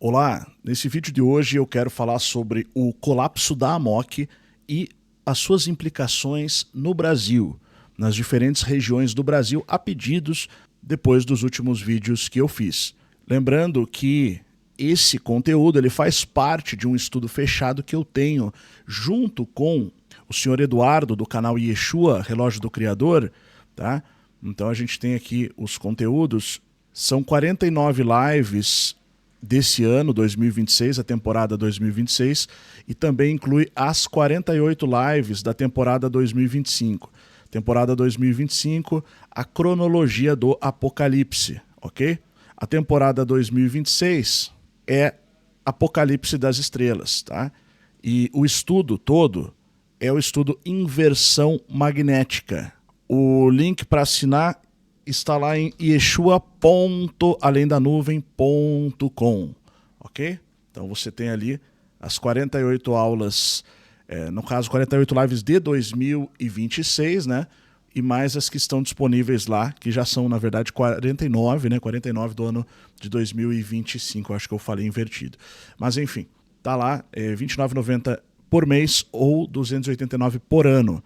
Olá, nesse vídeo de hoje eu quero falar sobre o colapso da AMOC e as suas implicações no Brasil, nas diferentes regiões do Brasil, a pedidos depois dos últimos vídeos que eu fiz. Lembrando que esse conteúdo ele faz parte de um estudo fechado que eu tenho junto com o senhor Eduardo do canal Yeshua, Relógio do Criador, tá? Então a gente tem aqui os conteúdos, são 49 lives desse ano, 2026, a temporada 2026, e também inclui as 48 lives da temporada 2025. Temporada 2025, a cronologia do Apocalipse, ok? A temporada 2026 é Apocalipse das Estrelas, tá? E o estudo todo é o estudo Inversão Magnética. O link para assinar está lá em yeshua.alendanuvem.com, ok? Então você tem ali as 48 aulas, no caso 48 lives de 2026, né? E mais as que estão disponíveis lá, que já são na verdade 49, né? 49 do ano de 2025, acho que eu falei invertido. Mas enfim, tá lá, R$ 29,90 por mês ou R$ 289 por ano.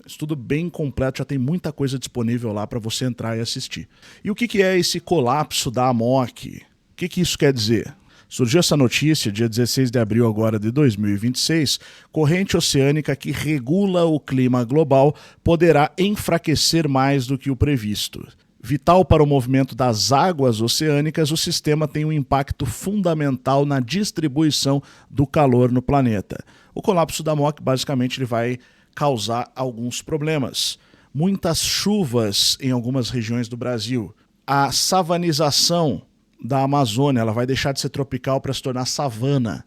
Estudo bem completo, já tem muita coisa disponível lá para você entrar e assistir. E o que é esse colapso da AMOC? O que isso quer dizer? Surgiu essa notícia dia 16 de abril agora de 2026, corrente oceânica que regula o clima global poderá enfraquecer mais do que o previsto. Vital para o movimento das águas oceânicas, o sistema tem um impacto fundamental na distribuição do calor no planeta. O colapso da AMOC basicamente ele vai causar alguns problemas. Muitas chuvas em algumas regiões do Brasil. A savanização da Amazônia, ela vai deixar de ser tropical para se tornar savana.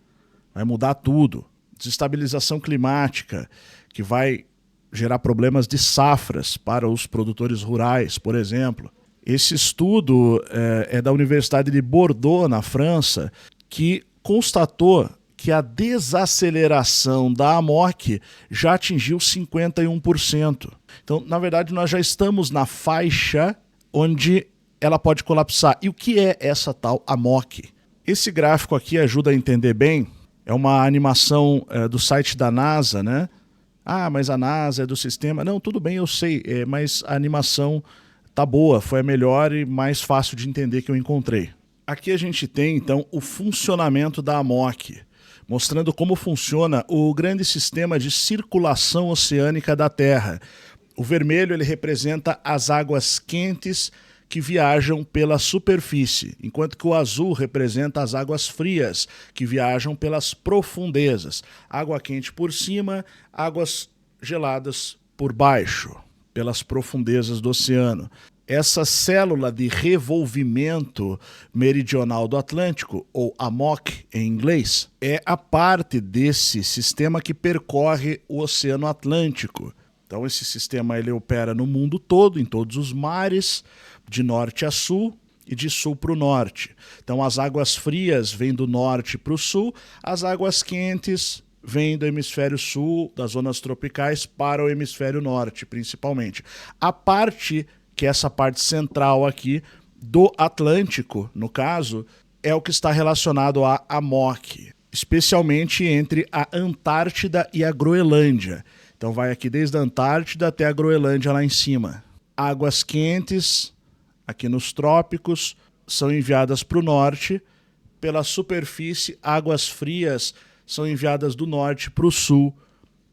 Vai mudar tudo. Desestabilização climática, que vai gerar problemas de safras para os produtores rurais, por exemplo. Esse estudo é da Universidade de Bordeaux, na França, que constatou que a desaceleração da AMOC já atingiu 51%. Então, na verdade, nós já estamos na faixa onde ela pode colapsar. E o que é essa tal AMOC? Esse gráfico aqui ajuda a entender bem. É uma animação do site da NASA, né? Ah, mas a NASA é do sistema. Não, tudo bem, eu sei, mas a animação tá boa, foi a melhor e mais fácil de entender que eu encontrei. Aqui a gente tem, então, o funcionamento da AMOC, mostrando como funciona o grande sistema de circulação oceânica da Terra. O vermelho ele representa as águas quentes que viajam pela superfície, enquanto que o azul representa as águas frias que viajam pelas profundezas. Água quente por cima, águas geladas por baixo, pelas profundezas do oceano. Essa célula de revolvimento meridional do Atlântico, ou AMOC em inglês, é a parte desse sistema que percorre o Oceano Atlântico. Então esse sistema ele opera no mundo todo, em todos os mares, de norte a sul e de sul para o norte. Então as águas frias vêm do norte para o sul, as águas quentes vêm do hemisfério sul, das zonas tropicais, para o hemisfério norte, principalmente. A parte que essa parte central aqui do Atlântico, no caso, é o que está relacionado à AMOC, especialmente entre a Antártida e a Groenlândia. Então vai aqui desde a Antártida até a Groenlândia lá em cima. Águas quentes, aqui nos trópicos, são enviadas para o norte. Pela superfície, águas frias são enviadas do norte para o sul,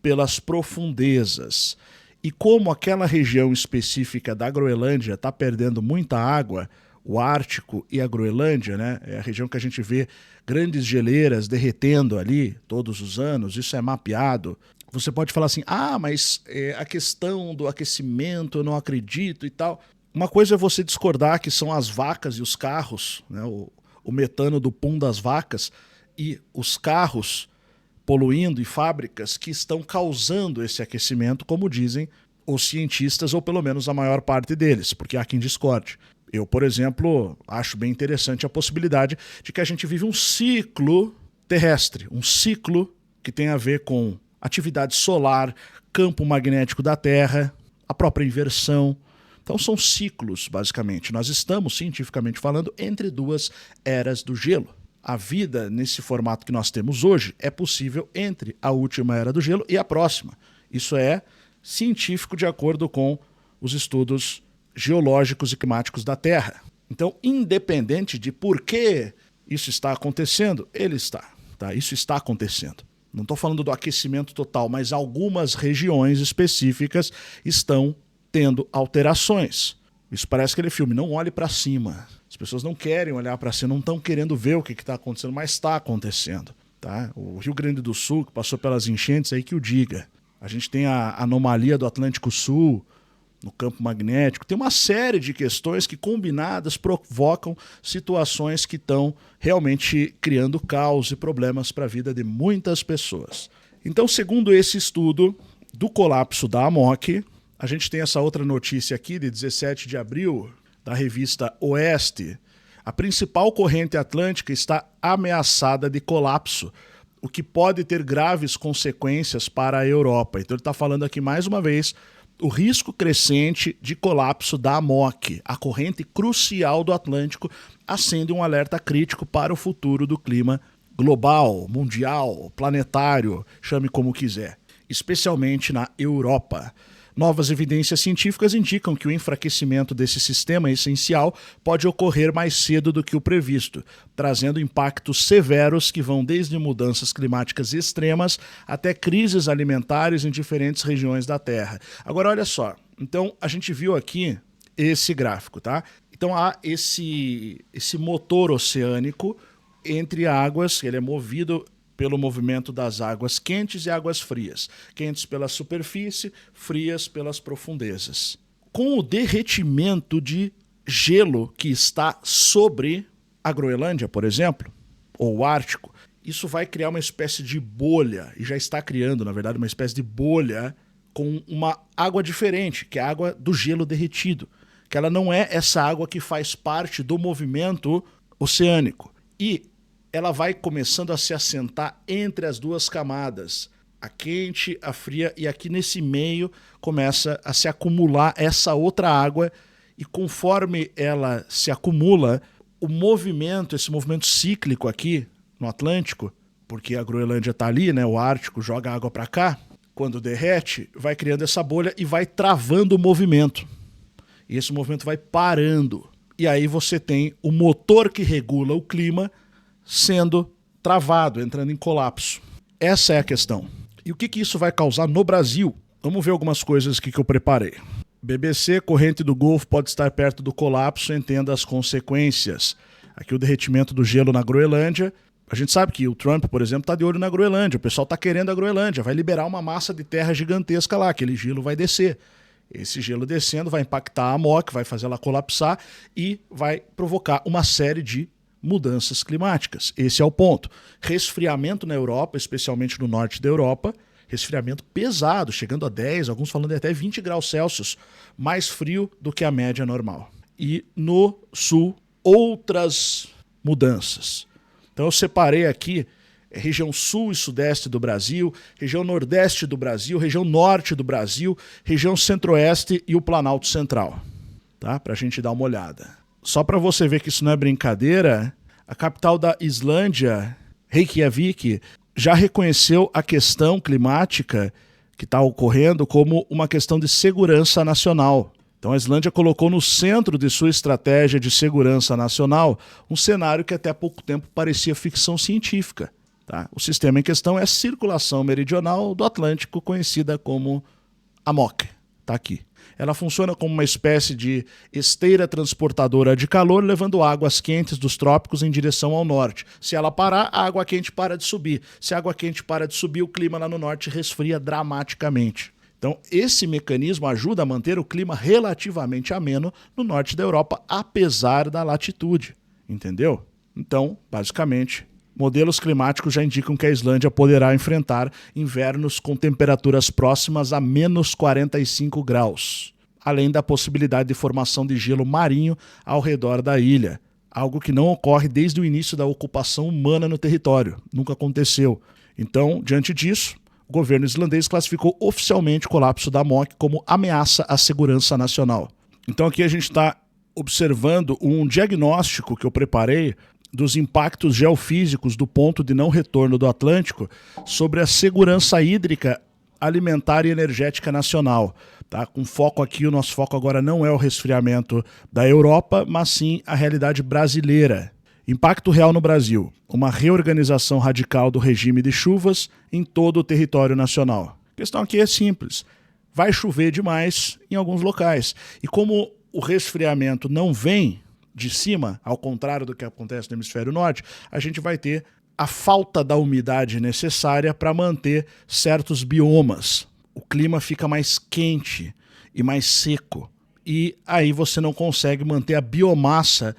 pelas profundezas. E como aquela região específica da Groenlândia está perdendo muita água, o Ártico e a Groenlândia, né, é a região que a gente vê grandes geleiras derretendo ali todos os anos, isso é mapeado. Você pode falar assim, mas a questão do aquecimento eu não acredito e tal. Uma coisa é você discordar que são as vacas e os carros, né, o metano do pum das vacas e os carros poluindo e fábricas que estão causando esse aquecimento, como dizem os cientistas, ou pelo menos a maior parte deles, porque há quem discorde. Eu, por exemplo, acho bem interessante a possibilidade de que a gente vive um ciclo terrestre, um ciclo que tem a ver com atividade solar, campo magnético da Terra, a própria inversão. Então são ciclos, basicamente. Nós estamos, cientificamente falando, entre duas eras do gelo. a vida nesse formato que nós temos hoje é possível entre a última era do gelo e a próxima. Isso é científico de acordo com os estudos geológicos e climáticos da Terra. Então, independente de por que isso está acontecendo, ele está. Tá? Isso está acontecendo. Não estou falando do aquecimento total, mas algumas regiões específicas estão tendo alterações. Isso parece aquele filme, Não Olhe para Cima. As pessoas não querem olhar para cima, não estão querendo ver o que está acontecendo, mas está acontecendo. Tá? O Rio Grande do Sul, que passou pelas enchentes, aí que o diga. A gente tem a anomalia do Atlântico Sul, no campo magnético. Tem uma série de questões que, combinadas, provocam situações que estão realmente criando caos e problemas para a vida de muitas pessoas. Então, segundo esse estudo do colapso da AMOC, a gente tem essa outra notícia aqui de 17 de abril, da revista Oeste. A principal corrente atlântica está ameaçada de colapso, o que pode ter graves consequências para a Europa. Então ele está falando aqui mais uma vez o risco crescente de colapso da AMOC, a corrente crucial do Atlântico, acende um alerta crítico para o futuro do clima global, mundial, planetário, chame como quiser, especialmente na Europa. Novas evidências científicas indicam que o enfraquecimento desse sistema essencial pode ocorrer mais cedo do que o previsto, trazendo impactos severos que vão desde mudanças climáticas extremas até crises alimentares em diferentes regiões da Terra. Agora, olha só. Então, a gente viu aqui esse gráfico, tá? Então, há esse motor oceânico entre águas, ele é movido pelo movimento das águas quentes e águas frias. Quentes pela superfície, frias pelas profundezas. Com o derretimento de gelo que está sobre a Groenlândia, por exemplo, ou o Ártico, isso vai criar uma espécie de bolha, e já está criando, na verdade, uma espécie de bolha com uma água diferente, que é a água do gelo derretido, que ela não é essa água que faz parte do movimento oceânico. E ela vai começando a se assentar entre as duas camadas, a quente, a fria, e aqui nesse meio começa a se acumular essa outra água, e conforme ela se acumula, o movimento, esse movimento cíclico aqui no Atlântico, porque a Groenlândia está ali, né, o Ártico joga água para cá, quando derrete, vai criando essa bolha e vai travando o movimento. E esse movimento vai parando. E aí você tem o motor que regula o clima sendo travado, entrando em colapso. Essa é a questão. E o que isso vai causar no Brasil? Vamos ver algumas coisas aqui que eu preparei. BBC, corrente do Golfo pode estar perto do colapso, entenda as consequências. Aqui o derretimento do gelo na Groenlândia. A gente sabe que o Trump, por exemplo, está de olho na Groenlândia. O pessoal está querendo a Groenlândia. Vai liberar uma massa de terra gigantesca lá. Aquele gelo vai descer. Esse gelo descendo vai impactar a AMOC, vai fazer ela colapsar e vai provocar uma série de mudanças climáticas. Esse é o ponto. Resfriamento na Europa, especialmente no norte da Europa, resfriamento pesado, chegando a 10, alguns falando de até 20 graus Celsius, mais frio do que a média normal. E no sul, outras mudanças. Então eu separei aqui região sul e sudeste do Brasil, região nordeste do Brasil, região norte do Brasil, região centro-oeste e o Planalto Central, tá? Para a gente dar uma olhada. Só para você ver que isso não é brincadeira, a capital da Islândia, Reykjavik, já reconheceu a questão climática que está ocorrendo como uma questão de segurança nacional. Então a Islândia colocou no centro de sua estratégia de segurança nacional um cenário que até há pouco tempo parecia ficção científica. Tá? O sistema em questão é a circulação meridional do Atlântico, conhecida como AMOC. Está aqui. Ela funciona como uma espécie de esteira transportadora de calor, levando águas quentes dos trópicos em direção ao norte. Se ela parar, a água quente para de subir. Se a água quente para de subir, o clima lá no norte resfria dramaticamente. Então, esse mecanismo ajuda a manter o clima relativamente ameno no norte da Europa, apesar da latitude. Entendeu? Então, basicamente, modelos climáticos já indicam que a Islândia poderá enfrentar invernos com temperaturas próximas a menos 45 graus, além da possibilidade de formação de gelo marinho ao redor da ilha, algo que não ocorre desde o início da ocupação humana no território. Nunca aconteceu. Então, diante disso, o governo islandês classificou oficialmente o colapso da AMOC como ameaça à segurança nacional. Então aqui a gente está observando um diagnóstico que eu preparei dos impactos geofísicos do ponto de não retorno do Atlântico sobre a segurança hídrica, alimentar e energética nacional. Tá? Com foco aqui, o nosso foco agora não é o resfriamento da Europa, mas sim a realidade brasileira. Impacto real no Brasil: uma reorganização radical do regime de chuvas em todo o território nacional. A questão aqui é simples. Vai chover demais em alguns locais. E como o resfriamento não vem de cima, ao contrário do que acontece no hemisfério norte, a gente vai ter a falta da umidade necessária para manter certos biomas. O clima fica mais quente e mais seco. E aí você não consegue manter a biomassa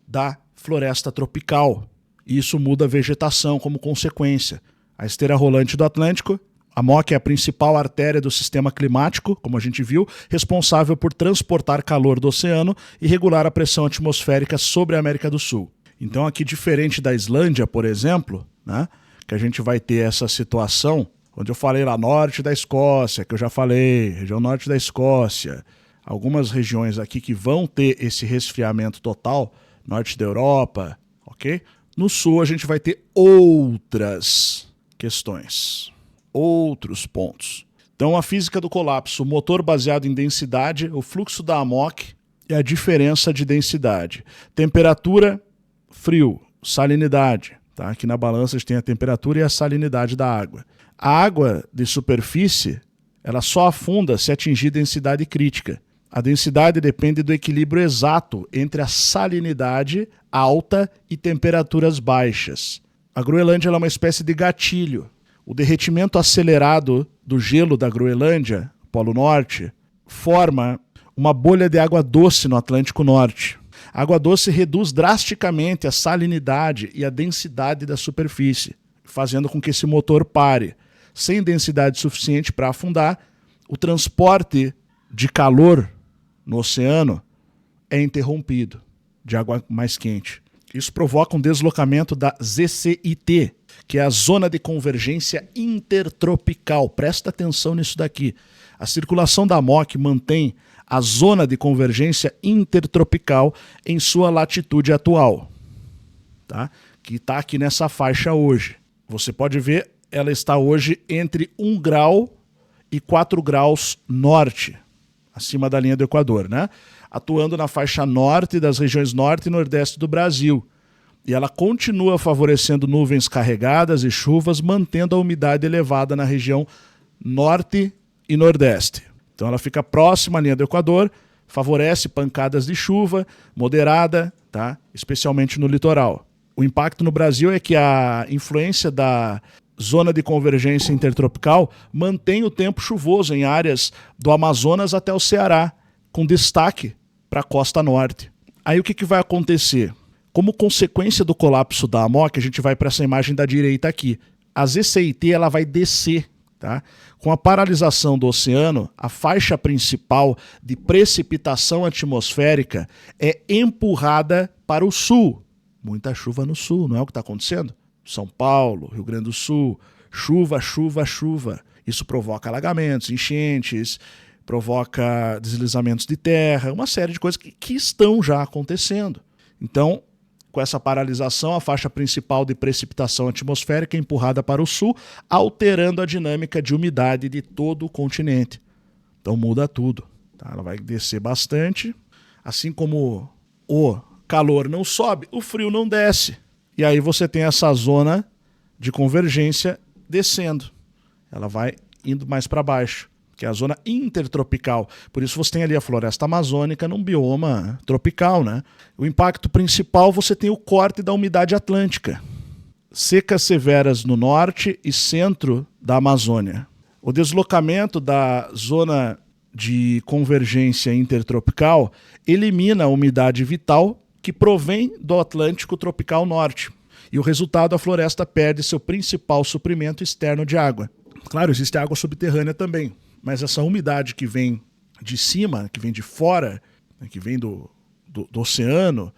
da floresta tropical. E isso muda a vegetação como consequência. A esteira rolante do Atlântico, a MOC é a principal artéria do sistema climático, como a gente viu, responsável por transportar calor do oceano e regular a pressão atmosférica sobre a América do Sul. Então aqui, diferente da Islândia, por exemplo, né, que a gente vai ter essa situação, onde eu falei lá, norte da Escócia, que eu já falei, região norte da Escócia, algumas regiões aqui que vão ter esse resfriamento total, norte da Europa, ok? No sul a gente vai ter outras questões, outros pontos. Então a física do colapso, o motor baseado em densidade, o fluxo da AMOC é a diferença de densidade. Temperatura, frio, salinidade. Tá? Aqui na balança a gente tem a temperatura e a salinidade da água. A água de superfície, ela só afunda se atingir densidade crítica. A densidade depende do equilíbrio exato entre a salinidade alta e temperaturas baixas. A Groenlândia é uma espécie de gatilho. O derretimento acelerado do gelo da Groenlândia, Polo Norte, forma uma bolha de água doce no Atlântico Norte. A água doce reduz drasticamente a salinidade e a densidade da superfície, fazendo com que esse motor pare. Sem densidade suficiente para afundar, o transporte de calor no oceano é interrompido, de água mais quente. Isso provoca um deslocamento da ZCIT, que é a Zona de Convergência Intertropical. Presta atenção nisso daqui. A circulação da MOC mantém a Zona de Convergência Intertropical em sua latitude atual, tá? Que está aqui nessa faixa hoje. Você pode ver, ela está hoje entre 1 grau e 4 graus norte, acima da linha do Equador, né? Atuando na faixa norte das regiões norte e nordeste do Brasil. E ela continua favorecendo nuvens carregadas e chuvas, mantendo a umidade elevada na região norte e nordeste. Então ela fica próxima à linha do Equador, favorece pancadas de chuva moderada, tá? Especialmente no litoral. O impacto no Brasil é que a influência da Zona de Convergência Intertropical mantém o tempo chuvoso em áreas do Amazonas até o Ceará, com destaque para a costa norte. Aí o que vai acontecer? Como consequência do colapso da AMOC, a gente vai para essa imagem da direita aqui. A ZCIT ela vai descer. Tá? Com a paralisação do oceano, a faixa principal de precipitação atmosférica é empurrada para o sul. Muita chuva no sul, não é o que está acontecendo? São Paulo, Rio Grande do Sul, chuva, chuva, chuva. Isso provoca alagamentos, enchentes, provoca deslizamentos de terra, uma série de coisas que estão já acontecendo. Então, com essa paralisação, a faixa principal de precipitação atmosférica é empurrada para o sul, alterando a dinâmica de umidade de todo o continente. Então muda tudo. Tá? Ela vai descer bastante. Assim como o calor não sobe, o frio não desce. E aí você tem essa zona de convergência descendo. Ela vai indo mais para baixo, que é a zona intertropical. Por isso você tem ali a floresta amazônica num bioma tropical, né? O impacto principal, você tem o corte da umidade atlântica. Secas severas no norte e centro da Amazônia. O deslocamento da zona de convergência intertropical elimina a umidade vital que provém do Atlântico tropical norte. E o resultado, a floresta perde seu principal suprimento externo de água. Claro, existe água subterrânea também. Mas essa umidade que vem de cima, que vem de fora, que vem do oceano,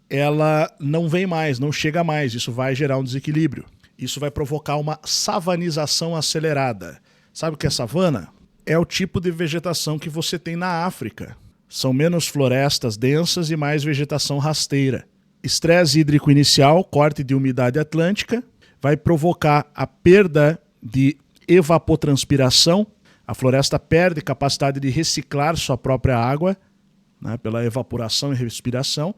ela não vem mais, não chega mais. Isso vai gerar um desequilíbrio. Isso vai provocar uma savanização acelerada. Sabe o que é savana? É o tipo de vegetação que você tem na África. São menos florestas densas e mais vegetação rasteira. Estresse hídrico inicial, corte de umidade atlântica, vai provocar a perda de evapotranspiração. A floresta perde capacidade de reciclar sua própria água, né, pela evaporação e respiração,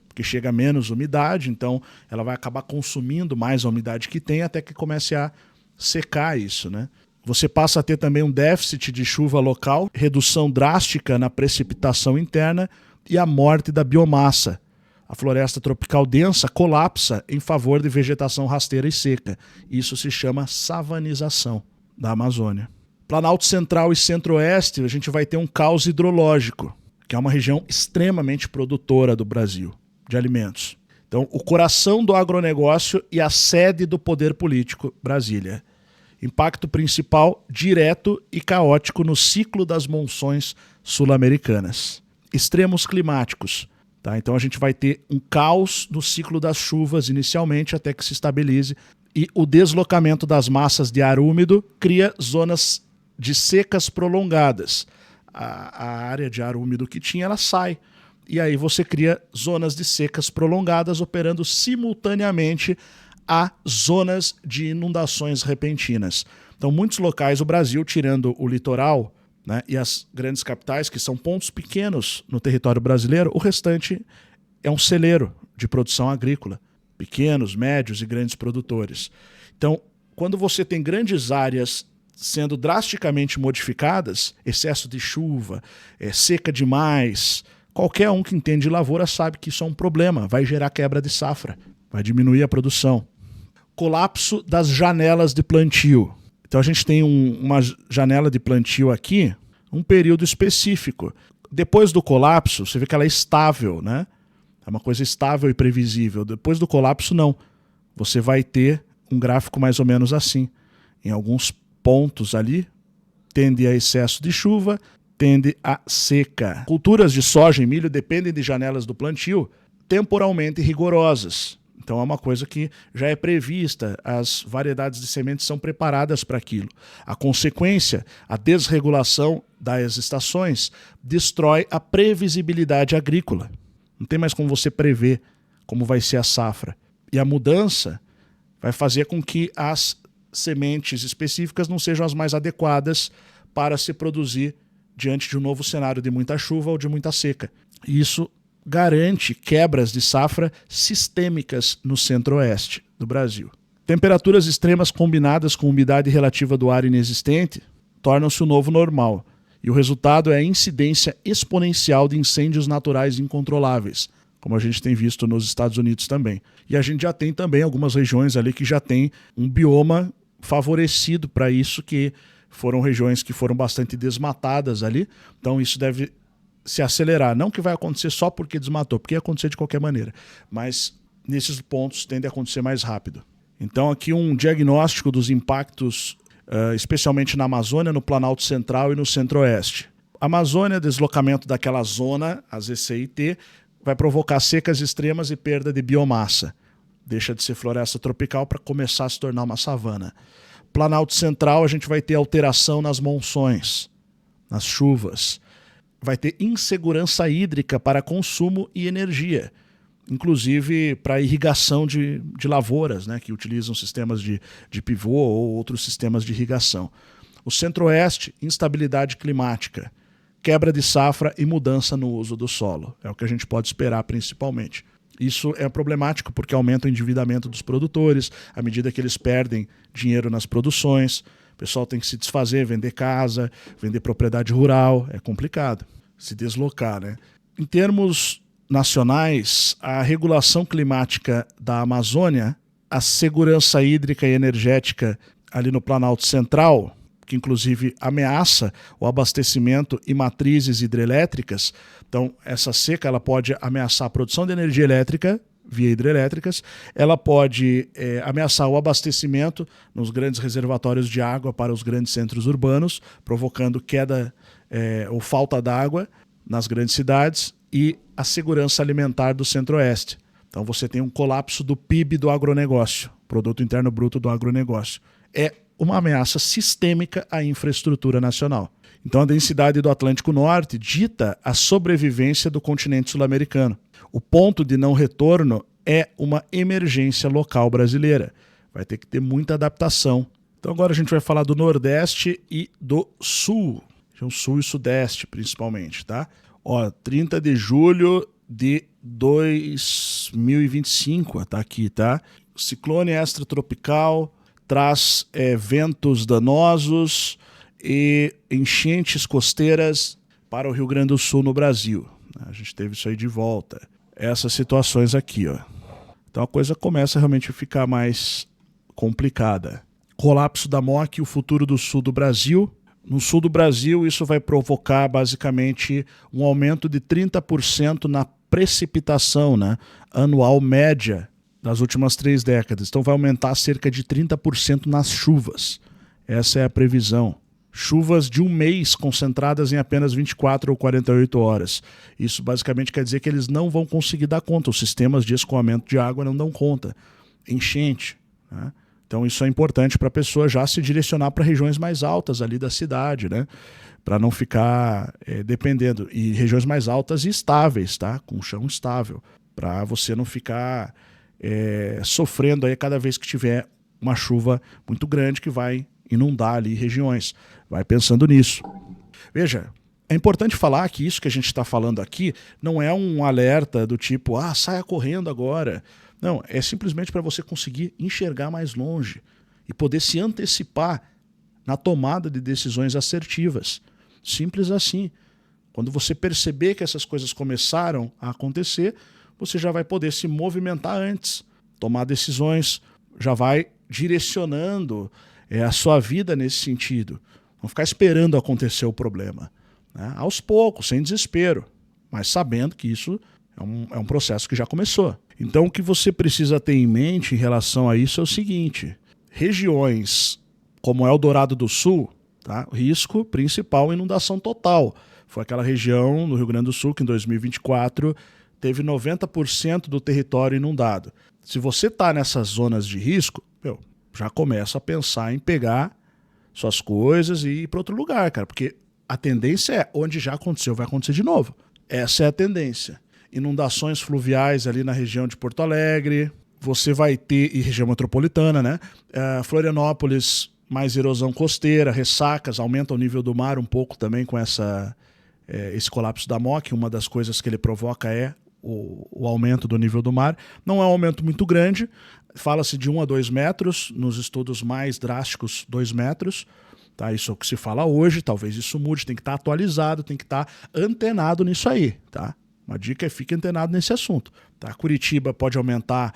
porque chega menos umidade, então ela vai acabar consumindo mais a umidade que tem até que comece a secar isso, né? Você passa a ter também um déficit de chuva local, redução drástica na precipitação interna e a morte da biomassa. A floresta tropical densa colapsa em favor de vegetação rasteira e seca. Isso se chama savanização da Amazônia. Planalto Central e Centro-Oeste, a gente vai ter um caos hidrológico, que é uma região extremamente produtora do Brasil, de alimentos. Então, o coração do agronegócio e a sede do poder político, Brasília. Impacto principal, direto e caótico no ciclo das monções sul-americanas. Extremos climáticos. Tá? Então a gente vai ter um caos no ciclo das chuvas inicialmente até que se estabilize, e o deslocamento das massas de ar úmido cria zonas de secas prolongadas. A área de ar úmido que tinha, ela sai. E aí você cria zonas de secas prolongadas operando simultaneamente a zonas de inundações repentinas. Então muitos locais do Brasil, tirando o litoral, né, e as grandes capitais, que são pontos pequenos no território brasileiro, o restante é um celeiro de produção agrícola. Pequenos, médios e grandes produtores. Então, quando você tem grandes áreas sendo drasticamente modificadas, excesso de chuva, seca demais, qualquer um que entende de lavoura sabe que isso é um problema, vai gerar quebra de safra, vai diminuir a produção. Colapso das janelas de plantio. Então a gente tem uma janela de plantio aqui, um período específico. Depois do colapso, você vê que ela é estável, né? É uma coisa estável e previsível. Depois do colapso, não. Você vai ter um gráfico mais ou menos assim. Em alguns pontos ali, tende a excesso de chuva, tende a seca. Culturas de soja e milho dependem de janelas do plantio temporalmente rigorosas. Então é uma coisa que já é prevista, as variedades de sementes são preparadas para aquilo. A consequência, a desregulação das estações, destrói a previsibilidade agrícola. Não tem mais como você prever como vai ser a safra. E a mudança vai fazer com que as sementes específicas não sejam as mais adequadas para se produzir diante de um novo cenário de muita chuva ou de muita seca. E isso garante quebras de safra sistêmicas no centro-oeste do Brasil. Temperaturas extremas combinadas com umidade relativa do ar inexistente tornam-se o novo normal. E o resultado é a incidência exponencial de incêndios naturais incontroláveis, como a gente tem visto nos Estados Unidos também. E a gente já tem também algumas regiões ali que já tem um bioma favorecido para isso, que foram regiões que foram bastante desmatadas ali. Então isso deve se acelerar. Não que vai acontecer só porque desmatou, porque ia acontecer de qualquer maneira. Mas nesses pontos tende a acontecer mais rápido. Então aqui um diagnóstico dos impactos, especialmente na Amazônia, no Planalto Central e no Centro-Oeste. Amazônia, deslocamento daquela zona, as ECIT, vai provocar secas extremas e perda de biomassa. Deixa de ser floresta tropical para começar a se tornar uma savana. Planalto Central, a gente vai ter alteração nas monções, nas chuvas. Vai ter insegurança hídrica para consumo e energia, inclusive para irrigação de lavouras, né, que utilizam sistemas de pivô ou outros sistemas de irrigação. O Centro-Oeste, instabilidade climática, quebra de safra e mudança no uso do solo. É o que a gente pode esperar principalmente. Isso é problemático porque aumenta o endividamento dos produtores, à medida que eles perdem dinheiro nas produções. O pessoal tem que se desfazer, vender casa, vender propriedade rural. É complicado se deslocar, né? Em termos nacionais, a regulação climática da Amazônia, a segurança hídrica e energética ali no Planalto Central, que inclusive ameaça o abastecimento e matrizes hidrelétricas. Então, essa seca ela pode ameaçar a produção de energia elétrica via hidrelétricas, ela pode ameaçar o abastecimento nos grandes reservatórios de água para os grandes centros urbanos, provocando queda ou falta d'água nas grandes cidades, e a segurança alimentar do Centro-Oeste. Então você tem um colapso do PIB do agronegócio, Produto Interno Bruto do agronegócio. É uma ameaça sistêmica à infraestrutura nacional. Então a densidade do Atlântico Norte dita a sobrevivência do continente sul-americano. O ponto de não retorno é uma emergência local brasileira. Vai ter que ter muita adaptação. Então agora a gente vai falar do Nordeste e do Sul. Região Sul e Sudeste, principalmente, tá? 30 de julho de 2025, tá aqui, tá? Ciclone extratropical traz ventos danosos e enchentes costeiras para o Rio Grande do Sul no Brasil. A gente teve isso aí de volta. Essas situações aqui, ó. Então a coisa começa realmente a ficar mais complicada. Colapso da MOC e o futuro do sul do Brasil. No sul do Brasil, isso vai provocar basicamente um aumento de 30% na precipitação, né, anual média das últimas 3 décadas. Então vai aumentar cerca de 30% nas chuvas. Essa é a previsão. Chuvas de um mês concentradas em apenas 24 ou 48 horas. Isso basicamente quer dizer que eles não vão conseguir dar conta. Os sistemas de escoamento de água não dão conta. Enchente, né? Então isso é importante para a pessoa já se direcionar para regiões mais altas ali da cidade, né? Para não ficar dependendo. E regiões mais altas e estáveis, tá? Com chão estável. Para você não ficar sofrendo aí cada vez que tiver uma chuva muito grande que vai inundar ali regiões. Vai pensando nisso. Veja, é importante falar que isso que a gente está falando aqui não é um alerta do tipo, saia correndo agora. Não, é simplesmente para você conseguir enxergar mais longe e poder se antecipar na tomada de decisões assertivas. Simples assim. Quando você perceber que essas coisas começaram a acontecer, você já vai poder se movimentar antes, tomar decisões, já vai direcionando a sua vida nesse sentido. Não ficar esperando acontecer o problema, né? Aos poucos, sem desespero, mas sabendo que isso é um processo que já começou. Então o que você precisa ter em mente em relação a isso é o seguinte: regiões como Eldorado do Sul, tá? Risco principal, inundação total. Foi aquela região no Rio Grande do Sul que em 2024 teve 90% do território inundado. Se você está nessas zonas de risco, já começa a pensar em pegar suas coisas e ir para outro lugar, cara, porque a tendência é, onde já aconteceu, vai acontecer de novo. Essa é a tendência. Inundações fluviais ali na região de Porto Alegre, você vai ter, e região metropolitana, né? Florianópolis, mais erosão costeira, ressacas, aumenta o nível do mar um pouco também com esse colapso da MOC. Uma das coisas que ele provoca é o aumento do nível do mar. Não é um aumento muito grande, fala-se de 1 a 2 metros, nos estudos mais drásticos 2 metros. Tá? Isso é o que se fala hoje, talvez isso mude, tem que estar atualizado, tem que estar antenado nisso aí. Tá? Uma dica é fique antenado nesse assunto. Tá? Curitiba pode aumentar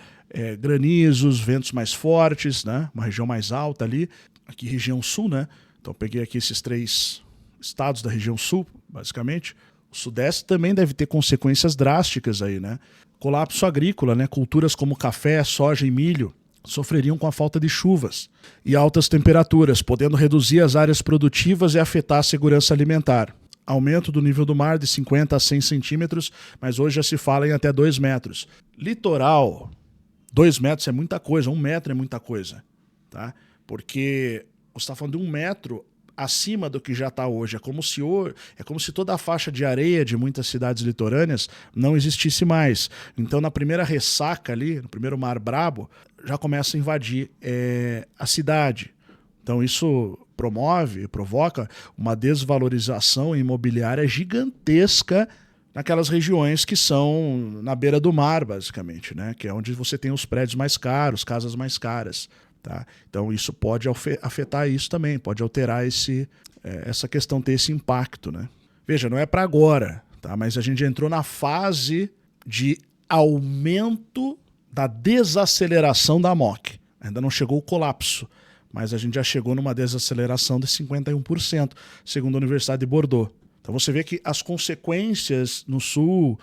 granizos, ventos mais fortes, né? Uma região mais alta ali, aqui região sul, né? Então peguei aqui esses 3 estados da região sul, basicamente. O Sudeste também deve ter consequências drásticas aí, né? Colapso agrícola, né? Culturas como café, soja e milho sofreriam com a falta de chuvas e altas temperaturas, podendo reduzir as áreas produtivas e afetar a segurança alimentar. Aumento do nível do mar de 50 a 100 centímetros, mas hoje já se fala em até 2 metros. Litoral, 2 metros é muita coisa, 1 metro é muita coisa, tá? Porque você está falando de 1 metro acima do que já está hoje. É como se toda a faixa de areia de muitas cidades litorâneas não existisse mais. Então, na primeira ressaca ali, no primeiro mar brabo, já começa a invadir a cidade. Então, isso provoca uma desvalorização imobiliária gigantesca naquelas regiões que são na beira do mar, basicamente, né? Que é onde você tem os prédios mais caros, casas mais caras. Tá? Então isso pode afetar isso também, pode alterar essa questão, ter esse impacto, né? Veja, não é para agora, tá? Mas a gente entrou na fase de aumento da desaceleração da MOC. Ainda não chegou o colapso, mas a gente já chegou numa desaceleração de 51%, segundo a Universidade de Bordeaux. Então você vê que as consequências no sul,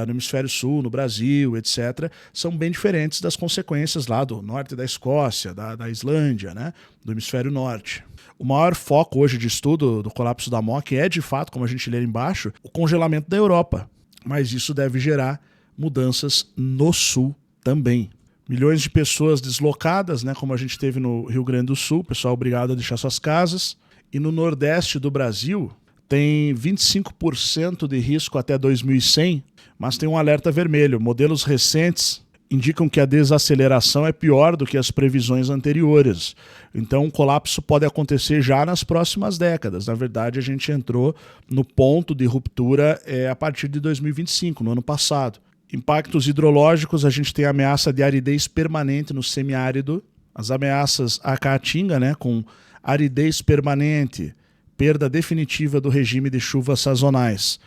no hemisfério sul, no Brasil, etc., são bem diferentes das consequências lá do norte da Escócia, da Islândia, né, do hemisfério norte. O maior foco hoje de estudo do colapso da MOC é, de fato, como a gente lê embaixo, o congelamento da Europa. Mas isso deve gerar mudanças no sul também. Milhões de pessoas deslocadas, né, como a gente teve no Rio Grande do Sul, pessoal obrigado a deixar suas casas. E no nordeste do Brasil tem 25% de risco até 2100, mas tem um alerta vermelho. Modelos recentes indicam que a desaceleração é pior do que as previsões anteriores. Então, o colapso pode acontecer já nas próximas décadas. Na verdade, a gente entrou no ponto de ruptura a partir de 2025, no ano passado. Impactos hidrológicos, a gente tem a ameaça de aridez permanente no semiárido, as ameaças à caatinga, né, com aridez permanente, perda definitiva do regime de chuvas sazonais,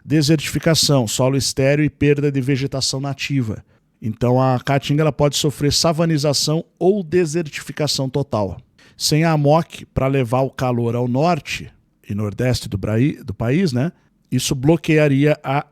desertificação, solo estéril e perda de vegetação nativa. Então a caatinga ela pode sofrer savanização ou desertificação total. Sem a AMOC para levar o calor ao norte e nordeste do país, né, isso bloquearia a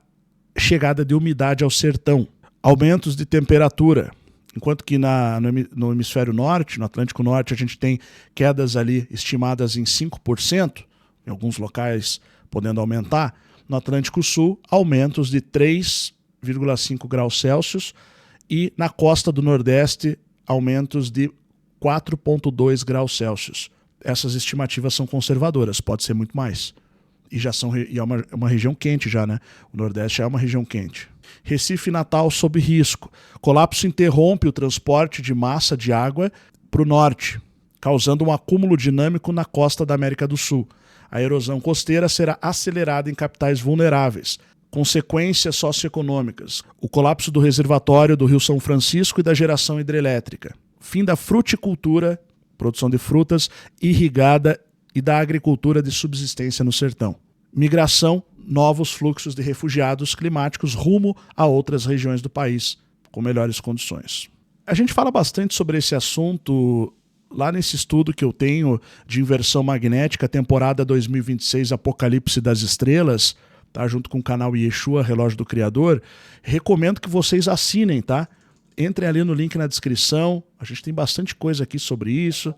chegada de umidade ao sertão. Aumentos de temperatura. Enquanto que no hemisfério norte, no Atlântico Norte, a gente tem quedas ali estimadas em 5%, em alguns locais podendo aumentar. No Atlântico Sul, aumentos de 3,5 graus Celsius e na costa do Nordeste, aumentos de 4,2 graus Celsius. Essas estimativas são conservadoras, pode ser muito mais. E é uma região quente já, né? O Nordeste é uma região quente. Recife e Natal sob risco. Colapso interrompe o transporte de massa de água para o norte, causando um acúmulo dinâmico na costa da América do Sul. A erosão costeira será acelerada em capitais vulneráveis. Consequências socioeconômicas. O colapso do reservatório do Rio São Francisco e da geração hidrelétrica. Fim da fruticultura, produção de frutas, irrigada e da agricultura de subsistência no sertão. Migração, novos fluxos de refugiados climáticos rumo a outras regiões do país com melhores condições. A gente fala bastante sobre esse assunto lá nesse estudo que eu tenho de inversão magnética, temporada 2026, Apocalipse das Estrelas, tá? Junto com o canal Yeshua, Relógio do Criador. Recomendo que vocês assinem, tá? Entrem ali no link na descrição, a gente tem bastante coisa aqui sobre isso.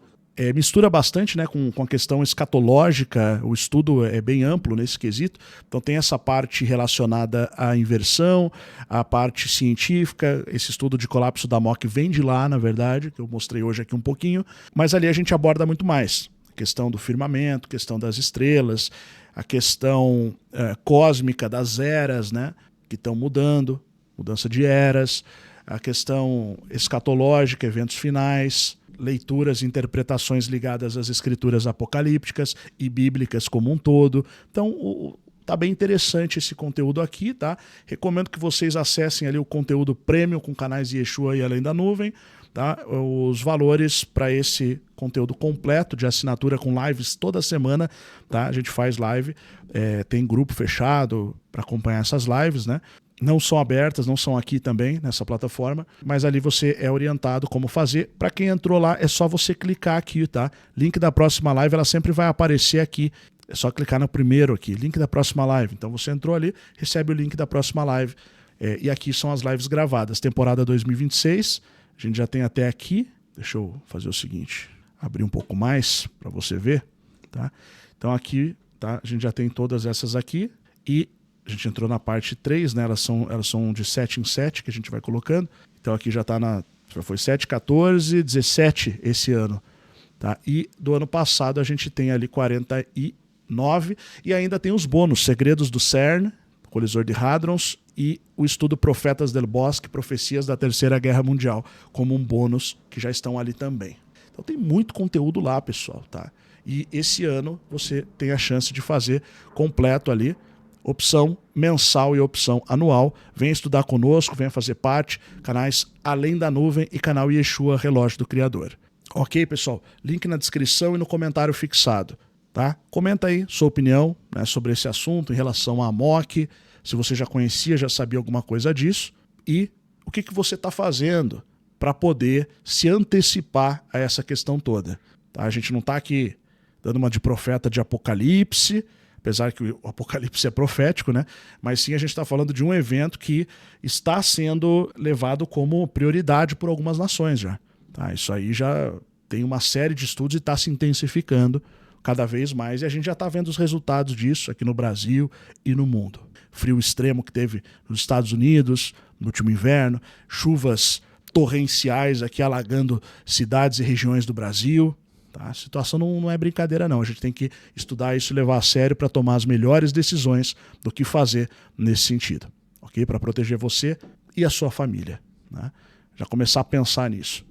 Mistura bastante, né, com a questão escatológica, o estudo é bem amplo nesse quesito, então tem essa parte relacionada à inversão, a parte científica, esse estudo de colapso da AMOC vem de lá, na verdade, que eu mostrei hoje aqui um pouquinho, mas ali a gente aborda muito mais, a questão do firmamento, questão das estrelas, a questão cósmica das eras, né, que estão mudando, mudança de eras, a questão escatológica, eventos finais, leituras e interpretações ligadas às escrituras apocalípticas e bíblicas como um todo. Então, tá bem interessante esse conteúdo aqui, tá? Recomendo que vocês acessem ali o conteúdo premium com canais Yeshua e Além da Nuvem, tá? Os valores para esse conteúdo completo de assinatura com lives toda semana, tá? A gente faz live, tem grupo fechado para acompanhar essas lives, né? Não são abertas, não são aqui também nessa plataforma, mas ali você é orientado como fazer. Para quem entrou lá, é só você clicar aqui, tá? Link da próxima live, ela sempre vai aparecer aqui. É só clicar no primeiro aqui, link da próxima live. Então você entrou ali, recebe o link da próxima live. E aqui são as lives gravadas. Temporada 2026, a gente já tem até aqui. Deixa eu fazer o seguinte, abrir um pouco mais para você ver, tá? Então aqui, tá? A gente já tem todas essas aqui e a gente entrou na parte 3, né? Elas são de 7 em 7 que a gente vai colocando. Então aqui já foi 7, 14, 17 esse ano. Tá? E do ano passado a gente tem ali 49 e ainda tem os bônus, Segredos do CERN, Colisor de Hadrons e o estudo Profetas del Bosque, Profecias da Terceira Guerra Mundial, como um bônus que já estão ali também. Então tem muito conteúdo lá, pessoal. Tá? E esse ano você tem a chance de fazer completo ali, opção mensal e opção anual. Venha estudar conosco, venha fazer parte, canais Além da Nuvem e canal Yeshua, Relógio do Criador. Ok, pessoal? Link na descrição e no comentário fixado. Tá? Comenta aí sua opinião, né, sobre esse assunto em relação à AMOC, se você já conhecia, já sabia alguma coisa disso, e o que você está fazendo para poder se antecipar a essa questão toda. Tá? A gente não está aqui dando uma de profeta de Apocalipse, apesar que o Apocalipse é profético, né? Mas sim a gente está falando de um evento que está sendo levado como prioridade por algumas nações já. Tá? Isso aí já tem uma série de estudos e está se intensificando cada vez mais, e a gente já está vendo os resultados disso aqui no Brasil e no mundo. Frio extremo que teve nos Estados Unidos no último inverno, chuvas torrenciais aqui alagando cidades e regiões do Brasil. Tá? A situação não é brincadeira não, a gente tem que estudar isso e levar a sério para tomar as melhores decisões do que fazer nesse sentido, ok? Para proteger você e a sua família. Né? Já começar a pensar nisso,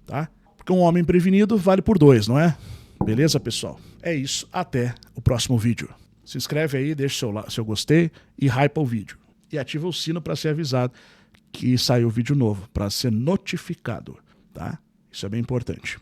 tá? Porque um homem prevenido vale por 2, não é? Beleza, pessoal? É isso. Até o próximo vídeo. Se inscreve aí, deixa seu gostei e hypa o vídeo. E ativa o sino para ser avisado que saiu vídeo novo, para ser notificado, tá? Isso é bem importante.